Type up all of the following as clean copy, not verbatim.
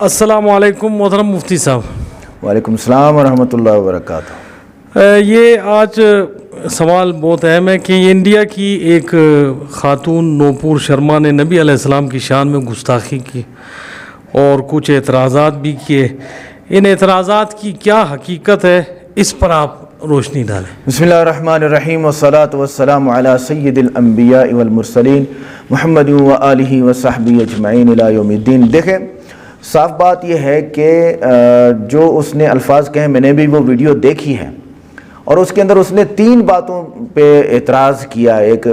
السلام علیکم محترم مفتی صاحب۔ وعلیکم السلام ورحمۃ اللہ وبرکاتہ۔ یہ آج سوال بہت اہم ہے کہ انڈیا کی ایک خاتون نوپور شرما نے نبی علیہ السلام کی شان میں گستاخی کی اور کچھ اعتراضات بھی کیے۔ ان اعتراضات کی کیا حقیقت ہے، اس پر آپ روشنی ڈالیں۔ بسم اللہ الرحمن الرحیم والصلاة والسلام علی سید الانبیاء والمرسلین محمد وآلہ وصحبہ اجمعین الی یوم الدین۔ دیکھیں، صاف بات یہ ہے کہ جو اس نے الفاظ کہے، میں نے بھی وہ ویڈیو دیکھی ہے، اور اس کے اندر اس نے 3 باتوں پہ اعتراض کیا ایک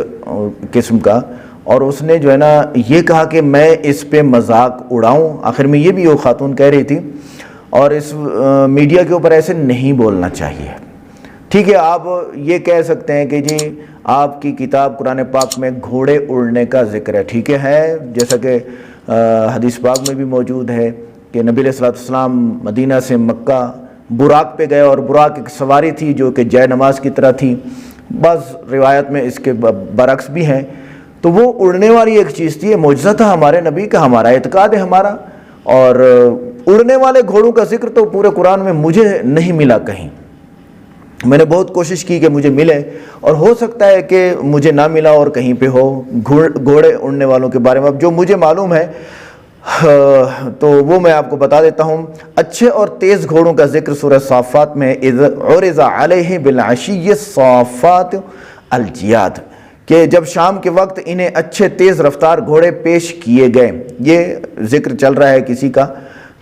قسم کا، اور اس نے جو ہے نا یہ کہا کہ میں اس پہ مذاق اڑاؤں۔ آخر میں یہ بھی وہ خاتون کہہ رہی تھی، اور اس میڈیا کے اوپر ایسے نہیں بولنا چاہیے۔ ٹھیک ہے، آپ یہ کہہ سکتے ہیں کہ جی آپ کی کتاب قرآن پاک میں گھوڑے اڑنے کا ذکر ہے، ٹھیک ہے، جیسا کہ حدیث پاک میں بھی موجود ہے کہ نبی علیہ السلام مدینہ سے مکہ براق پہ گئے، اور براق ایک سواری تھی جو کہ جے نماز کی طرح تھی، بعض روایت میں اس کے برعکس بھی ہیں، تو وہ اڑنے والی ایک چیز تھی۔ یہ معجزہ تھا ہمارے نبی کا، ہمارا اعتقاد ہے ہمارا، اور اڑنے والے گھوڑوں کا ذکر تو پورے قرآن میں مجھے نہیں ملا کہیں۔ میں نے بہت کوشش کی کہ مجھے ملے، اور ہو سکتا ہے کہ مجھے نہ ملا اور کہیں پہ ہو گھوڑے اڑنے والوں کے بارے میں۔ اب جو مجھے معلوم ہے تو وہ میں آپ کو بتا دیتا ہوں۔ اچھے اور تیز گھوڑوں کا ذکر سورہ صافات میں عرض علیہ بالعشی الصافات الجیاد، کہ جب شام کے وقت انہیں اچھے تیز رفتار گھوڑے پیش کیے گئے، یہ ذکر چل رہا ہے کسی کا،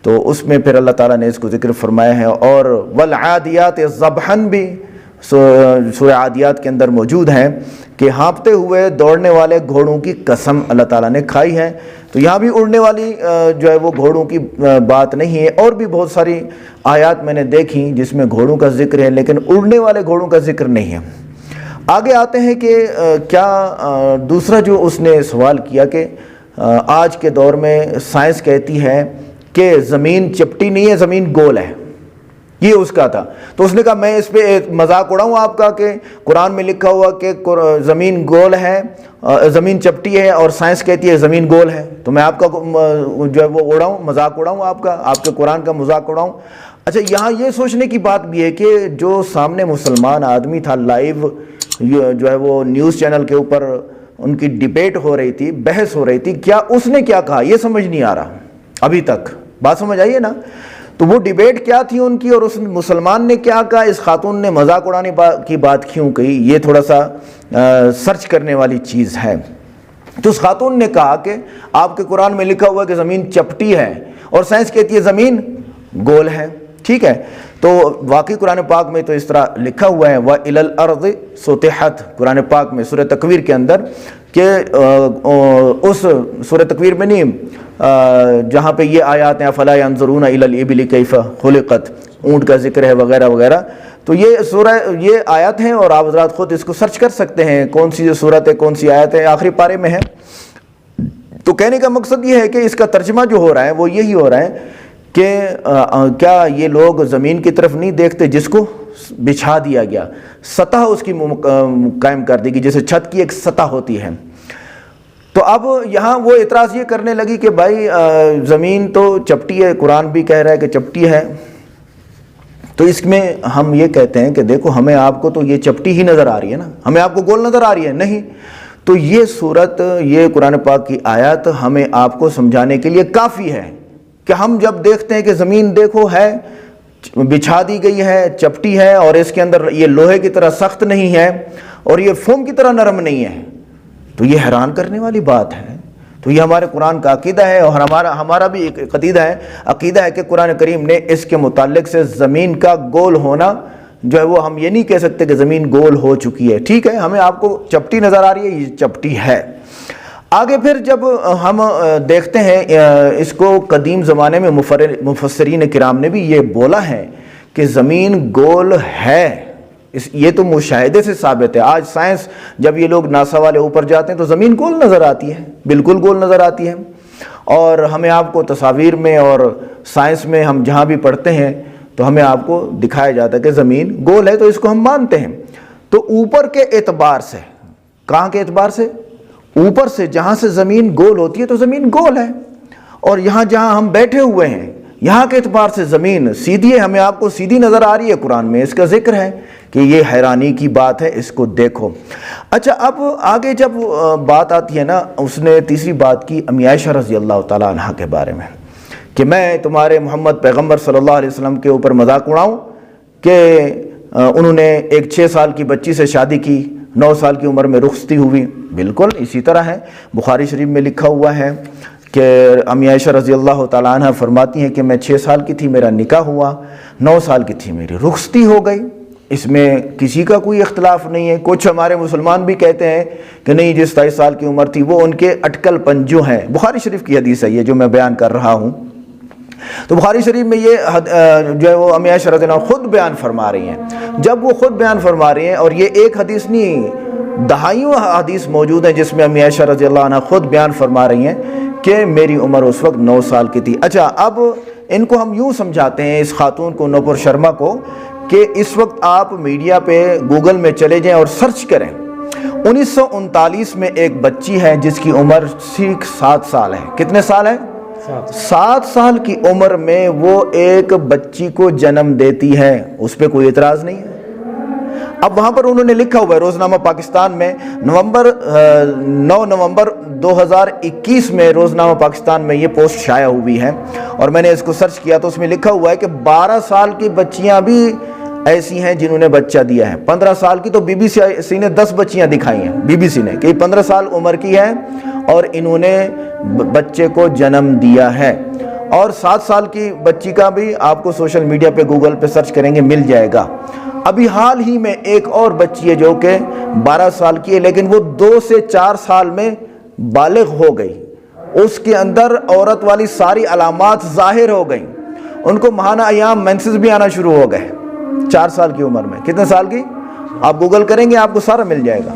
تو اس میں پھر اللہ تعالیٰ نے اس کو ذکر فرمایا ہے۔ اور والعادیات ضبحاً بھی سورہ عادیات کے اندر موجود ہے کہ ہانپتے ہوئے دوڑنے والے گھوڑوں کی قسم اللہ تعالیٰ نے کھائی ہے۔ تو یہاں بھی اڑنے والی جو ہے وہ گھوڑوں کی بات نہیں ہے، اور بھی بہت ساری آیات میں نے دیکھی جس میں گھوڑوں کا ذکر ہے، لیکن اڑنے والے گھوڑوں کا ذکر نہیں ہے۔ آگے آتے ہیں کہ کیا دوسرا جو اس نے سوال کیا کہ آج کے دور میں سائنس کہتی ہے کہ زمین چپٹی نہیں ہے، زمین گول ہے، یہ اس کا تھا۔ تو اس نے کہا میں اس پہ مذاق اڑاؤں آپ کا کہ قرآن میں لکھا ہوا کہ زمین گول ہے، زمین چپٹی ہے، اور سائنس کہتی ہے زمین گول ہے، تو میں آپ کا جو ہے وہ اڑاؤں، مذاق اڑاؤں آپ کا، آپ کے قرآن کا مذاق اڑاؤں۔ اچھا، یہاں یہ سوچنے کی بات بھی ہے کہ جو سامنے مسلمان آدمی تھا، لائیو جو ہے وہ نیوز چینل کے اوپر ان کی ڈیبیٹ ہو رہی تھی، بحث ہو رہی تھی، کیا اس نے کیا کہا یہ سمجھ نہیں آ رہا ابھی تک، بات سمجھ آئیے نا۔ تو وہ ڈیبیٹ کیا تھی ان کی، اور اس مسلمان نے کیا کہا، اس خاتون نے مذاق اڑانے کی بات کیوں کہی، یہ تھوڑا سا سرچ کرنے والی چیز ہے۔ تو اس خاتون نے کہا کہ آپ کے قرآن میں لکھا ہوا ہے کہ زمین چپٹی ہے، اور سائنس کہتی ہے زمین گول ہے، ٹھیک ہے۔ تو واقعی قرآن پاک میں تو اس طرح لکھا ہوا ہے، وَإِلَى الْأَرْضِ سُطِحَتْ، قرآن پاک میں سورہ تکویر کے اندر، کہ اس سورہ تکویر میں نہیں، جہاں پہ یہ آیات ہیں فَلَا يَنظُرُونَ إِلَى الْإِبِلِ كَيْفَ خُلِقَتْ، اونٹ کا ذکر ہے وغیرہ وغیرہ، تو یہ سورہ یہ آیات ہیں، اور آپ حضرات خود اس کو سرچ کر سکتے ہیں کون سی جو سورت ہے، کون سی آیت ہے، آخری پارے میں ہے۔ تو کہنے کا مقصد یہ ہے کہ اس کا ترجمہ جو ہو رہا ہے وہ یہی ہو رہا ہے کہ کیا یہ لوگ زمین کی طرف نہیں دیکھتے جس کو بچھا دیا گیا، سطح اس کی قائم کر دی گئی، جیسے چھت کی ایک سطح ہوتی ہے۔ تو اب یہاں وہ اعتراض یہ کرنے لگی کہ بھائی زمین تو چپٹی ہے، قرآن بھی کہہ رہا ہے کہ چپٹی ہے، تو اس میں ہم یہ کہتے ہیں کہ دیکھو ہمیں آپ کو تو یہ چپٹی ہی نظر آ رہی ہے نا، ہمیں آپ کو گول نظر آ رہی ہے نہیں، تو یہ صورت، یہ قرآن پاک کی آیات ہمیں آپ کو سمجھانے کے لیے کافی ہے کہ ہم جب دیکھتے ہیں کہ زمین دیکھو ہے، بچھا دی گئی ہے، چپٹی ہے، اور اس کے اندر یہ لوہے کی طرح سخت نہیں ہے، اور یہ فوم کی طرح نرم نہیں ہے، تو یہ حیران کرنے والی بات ہے۔ تو یہ ہمارے قرآن کا عقیدہ ہے، اور ہمارا بھی ایک عقیدہ ہے کہ قرآن کریم نے اس کے متعلق سے زمین کا گول ہونا جو ہے وہ ہم یہ نہیں کہہ سکتے کہ زمین گول ہو چکی ہے، ٹھیک ہے، ہمیں آپ کو چپٹی نظر آ رہی ہے، یہ چپٹی ہے۔ آگے پھر جب ہم دیکھتے ہیں اس کو قدیم زمانے میں مفسرین کرام نے بھی یہ بولا ہے کہ زمین گول ہے، یہ تو مشاہدے سے ثابت ہے۔ آج سائنس جب یہ لوگ ناسا والے اوپر جاتے ہیں تو زمین گول نظر آتی ہے، بالکل گول نظر آتی ہے، اور ہمیں آپ کو تصاویر میں اور سائنس میں ہم جہاں بھی پڑھتے ہیں تو ہمیں آپ کو دکھایا جاتا ہے کہ زمین گول ہے، تو اس کو ہم مانتے ہیں۔ تو اوپر کے اعتبار سے، کہاں کے اعتبار سے؟ اوپر سے جہاں سے زمین گول ہوتی ہے تو زمین گول ہے، اور یہاں جہاں ہم بیٹھے ہوئے ہیں یہاں کے اعتبار سے زمین سیدھی ہے, ہمیں آپ کو سیدھی نظر آ رہی ہے, قرآن میں اس کا ذکر ہے کہ یہ حیرانی کی بات ہے, اس کو دیکھو. اچھا اب آگے جب بات آتی ہے نا, اس نے تیسری بات کی امی عائشہ رضی اللہ تعالیٰ عنہ کے بارے میں کہ میں تمہارے محمد پیغمبر صلی اللہ علیہ وسلم کے اوپر مذاق اڑاؤں کہ انہوں نے ایک 6 سال کی بچی سے شادی کی, 9 سال کی عمر میں رخصتی ہوئی. بالکل اسی طرح ہے, بخاری شریف میں لکھا ہوا ہے کہ امی عائشہ رضی اللہ تعالیٰ عنہ فرماتی ہیں کہ میں 6 سال کی تھی میرا نکاح ہوا, 9 سال کی تھی میری رخصتی ہو گئی. اس میں کسی کا کوئی اختلاف نہیں ہے. کچھ ہمارے مسلمان بھی کہتے ہیں کہ نہیں جس 23 سال کی عمر تھی وہ ان کے اٹکل پن جو ہیں. بخاری شریف کی حدیث ہے یہ جو میں بیان کر رہا ہوں. تو بخاری شریف میں یہ جو ہے وہ امی عائشہ رضی اللہ عنہ خود بیان فرما رہی ہیں. جب وہ خود بیان فرما رہی ہیں, اور یہ ایک حدیث نہیں دہائیوں حدیث موجود ہیں جس میں امی عائشہ رضی اللہ عنہ خود بیان فرما رہی ہیں کہ میری عمر اس وقت 9 سال کی تھی. اچھا اب ان کو ہم یوں سمجھاتے ہیں, اس خاتون کو, نوپور شرما کو, کہ اس وقت آپ میڈیا پہ گوگل میں چلے جائیں اور سرچ کریں. 1939 میں ایک بچی ہے جس کی عمر 7 سال ہے. کتنے سال ہے؟ 7 سال کی عمر میں وہ ایک بچی کو جنم دیتی ہے. اس پہ کوئی اعتراض نہیں ہے. اب وہاں پر انہوں نے لکھا ہوا ہے روزنامہ پاکستان میں 9 نومبر 2021 میں روزنامہ پاکستان میں یہ پوسٹ شائع ہوئی ہے, اور میں نے اس کو سرچ کیا تو اس میں لکھا ہوا ہے کہ 12 سال کی بچیاں بھی ایسی ہیں جنہوں نے بچہ دیا ہے. 15 سال کی تو بی بی سی نے 10 بچیاں دکھائی ہیں, بی بی سی نے, کہ 15 سال عمر کی ہے اور انہوں نے بچے کو جنم دیا ہے. اور 7 سال کی بچی کا بھی آپ کو سوشل میڈیا پہ گوگل پہ سرچ کریں گے مل جائے گا. ابھی حال ہی میں ایک اور بچی ہے جو کہ 12 سال کی ہے, لیکن وہ 2 سے 4 سال میں بالغ ہو گئی. اس کے اندر عورت والی ساری علامات ظاہر ہو گئیں. ان کو ماہانہ ایام مینسز بھی آنا شروع ہو گئے 4 سال کی عمر میں. کتنے سال کی؟ آپ گوگل کریں گے آپ کو سارا مل جائے گا.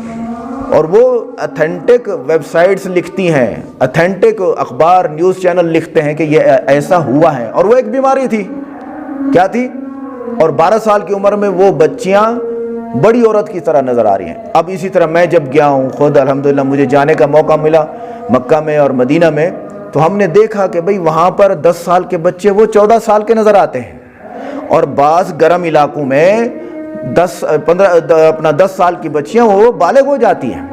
اور وہ اتھینٹک ویب سائٹس لکھتی ہیں, اتھینٹک اخبار نیوز چینل لکھتے ہیں کہ یہ ایسا ہوا ہے. اور وہ ایک بیماری تھی. کیا تھی؟ اور 12 سال کی عمر میں وہ بچیاں بڑی عورت کی طرح نظر آ رہی ہیں. اب اسی طرح میں جب گیا ہوں خود, الحمدللہ مجھے جانے کا موقع ملا مکہ میں اور مدینہ میں, تو ہم نے دیکھا کہ بھئی وہاں پر 10 سال کے بچے وہ 14 سال کے نظر آتے ہیں, اور بعض گرم علاقوں میں 10 سال کی بچیاں وہ بالغ ہو جاتی ہیں,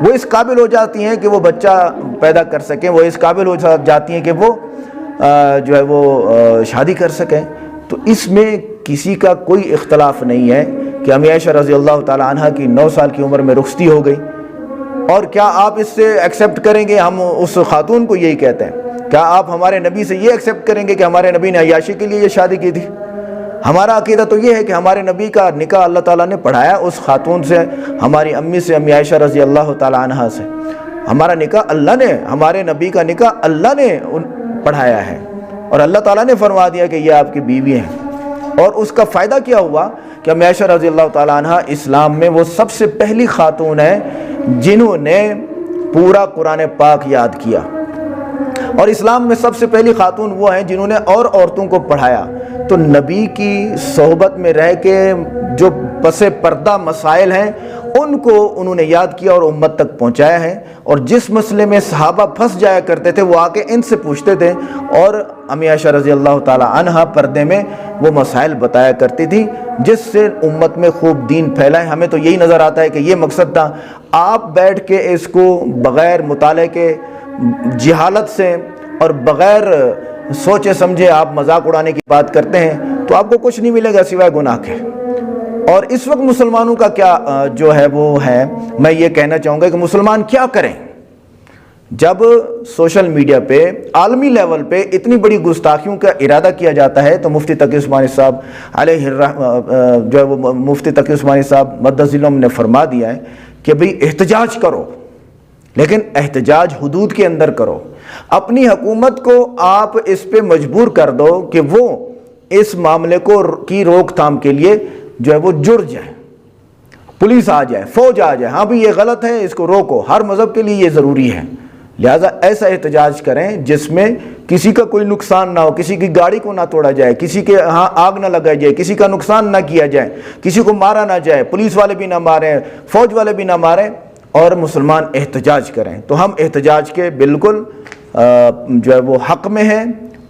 وہ اس قابل ہو جاتی ہیں کہ وہ بچہ پیدا کر سکیں, وہ اس قابل ہو جاتی ہیں کہ وہ جو ہے وہ شادی کر سکیں. تو اس میں کسی کا کوئی اختلاف نہیں ہے کہ امی عائشہ رضی اللہ تعالیٰ عنہ کی 9 سال کی عمر میں رخصتی ہو گئی. اور کیا آپ اس سے ایکسیپٹ کریں گے؟ ہم اس خاتون کو یہی کہتے ہیں, کیا آپ ہمارے نبی سے یہ ایکسیپٹ کریں گے کہ ہمارے نبی نے عیاشی کے لیے یہ شادی کی تھی؟ ہمارا عقیدہ تو یہ ہے کہ ہمارے نبی کا نکاح اللہ تعالیٰ نے پڑھایا اس خاتون سے, ہماری امی سے, امی عائشہ رضی اللہ تعالیٰ عنہ سے. ہمارا نکاح اللہ نے, ہمارے نبی کا نکاح اللہ نے پڑھایا ہے, اور اللہ تعالیٰ نے فرما دیا کہ یہ آپ کی بیوی ہیں. اور اس کا فائدہ کیا ہوا کہ امی عائشہ رضی اللہ تعالیٰ عنہ اسلام میں وہ سب سے پہلی خاتون ہیں جنہوں نے پورا قرآن پاک یاد کیا, اور اسلام میں سب سے پہلی خاتون وہ ہیں جنہوں نے اور عورتوں کو پڑھایا. تو نبی کی صحبت میں رہ کے جو پس پردہ مسائل ہیں ان کو انہوں نے یاد کیا اور امت تک پہنچایا ہے. اور جس مسئلے میں صحابہ پھنس جایا کرتے تھے وہ آ کے ان سے پوچھتے تھے, اور امی عائشہ رضی اللہ تعالی عنہا پردے میں وہ مسائل بتایا کرتی تھی جس سے امت میں خوب دین پھیلائے. ہمیں تو یہی نظر آتا ہے کہ یہ مقصد تھا. آپ بیٹھ کے اس کو بغیر مطالعے کے, جہالت سے اور بغیر سوچے سمجھے آپ مذاق اڑانے کی بات کرتے ہیں تو آپ کو کچھ نہیں ملے گا سوائے گناہ کے. اور اس وقت مسلمانوں کا کیا جو ہے وہ ہے, میں یہ کہنا چاہوں گا کہ مسلمان کیا کریں جب سوشل میڈیا پہ عالمی لیول پہ اتنی بڑی گستاخیوں کا ارادہ کیا جاتا ہے. تو مفتی تقی عثمانی صاحب علیہ جو ہے وہ مفتی تقی عثمانی صاحب مدث ذیلہم نے فرما دیا ہے کہ بھئی احتجاج کرو, لیکن احتجاج حدود کے اندر کرو. اپنی حکومت کو آپ اس پہ مجبور کر دو کہ وہ اس معاملے کو کی روک تھام کے لیے جو ہے وہ جڑ جائے, پولیس آ جائے, فوج آ جائے, ہاں بھی یہ غلط ہے اس کو روکو, ہر مذہب کے لیے یہ ضروری ہے. لہٰذا ایسا احتجاج کریں جس میں کسی کا کوئی نقصان نہ ہو, کسی کی گاڑی کو نہ توڑا جائے, کسی کے ہاں آگ نہ لگائی جائے, کسی کا نقصان نہ کیا جائے, کسی کو مارا نہ جائے, پولیس والے بھی نہ ماریں, فوج والے بھی نہ ماریں, اور مسلمان احتجاج کریں. تو ہم احتجاج کے بالکل جو ہے وہ حق میں ہیں,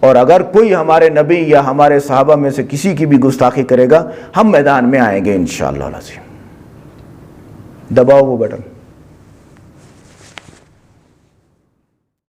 اور اگر کوئی ہمارے نبی یا ہمارے صحابہ میں سے کسی کی بھی گستاخی کرے گا ہم میدان میں آئیں گے انشاءاللہ العظیم. دباؤ وہ بٹن.